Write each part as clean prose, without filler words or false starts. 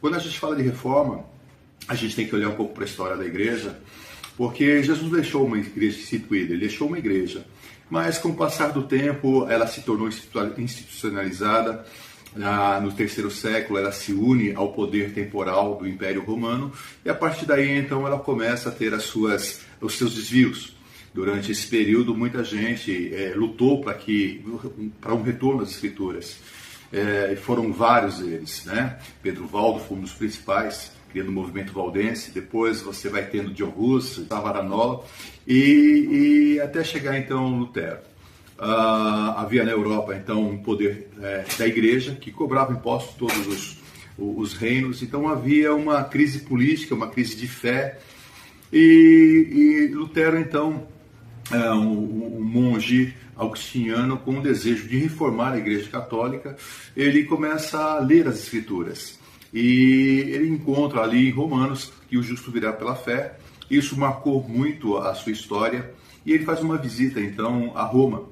quando a gente fala de reforma, a gente tem que olhar um pouco para a história da igreja, porque Jesus deixou uma igreja instituída, ele deixou uma igreja, mas com o passar do tempo ela se tornou institucionalizada. No terceiro século ela se une ao poder temporal do Império Romano e a partir daí então ela começa a ter os seus desvios. Durante esse período muita gente lutou para um retorno às Escrituras. Foram vários eles, né? Pedro Valdo foi um dos principais, criando o movimento valdense. Depois você vai tendo John Hus, Savonarola e até chegar então Lutero. Havia na Europa então um poder da igreja que cobrava impostos em todos os reinos, então havia uma crise política, uma crise de fé e Lutero então, um monge augustiniano com o desejo de reformar a igreja católica, ele começa a ler as escrituras e ele encontra ali em Romanos que o justo virá pela fé. Isso marcou muito a sua história e ele faz uma visita então a Roma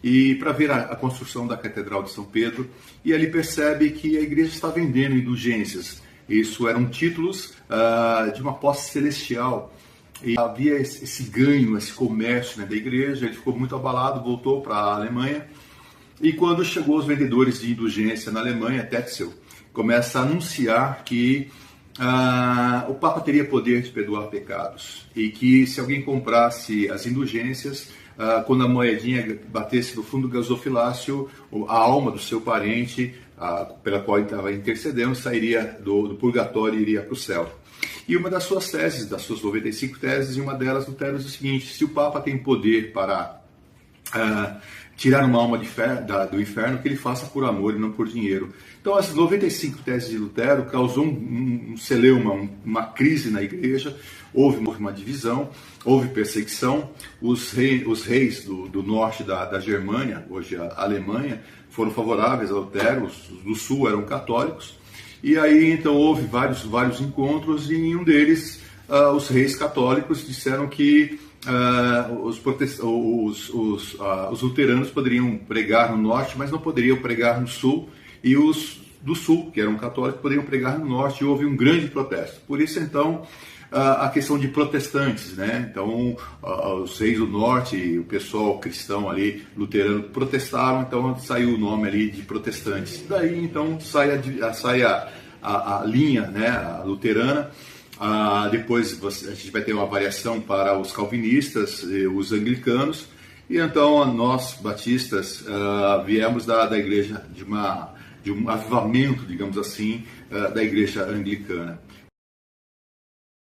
e para ver a construção da Catedral de São Pedro, e ele percebe que a igreja está vendendo indulgências. Isso eram títulos de uma posse celestial. E havia esse ganho, esse comércio, né, da igreja. Ele ficou muito abalado, voltou para a Alemanha. E quando chegou os vendedores de indulgência na Alemanha, Tetzel começa a anunciar que o Papa teria poder de perdoar pecados. E que se alguém comprasse as indulgências, quando a moedinha batesse no fundo do gasofilácio, a alma do seu parente, pela qual ele estava intercedendo, sairia do purgatório e iria para o céu. E uma das suas teses, das suas 95 teses, e uma delas, Lutero, diz o seguinte: se o Papa tem poder para tirar uma alma do inferno, que ele faça por amor e não por dinheiro. Então, as 95 teses de Lutero causou um celeuma, uma crise na igreja. Houve uma divisão, houve perseguição. Os reis do norte da Germânia, hoje a Alemanha, foram favoráveis a Lutero, os do sul eram católicos. E aí então houve vários encontros, e em um deles os reis católicos disseram que os luteranos poderiam pregar no norte, mas não poderiam pregar no sul, e os do sul, que eram católicos, poderiam pregar no norte, e houve um grande protesto. Por isso então a questão de protestantes, né? Então os reis do norte e o pessoal cristão ali, luterano, protestaram, então saiu o nome ali de protestantes. Daí então sai a linha, né, a luterana. Depois a gente vai ter uma variação para os calvinistas e os anglicanos, e então nós batistas viemos da igreja de um avivamento, digamos assim, da igreja anglicana.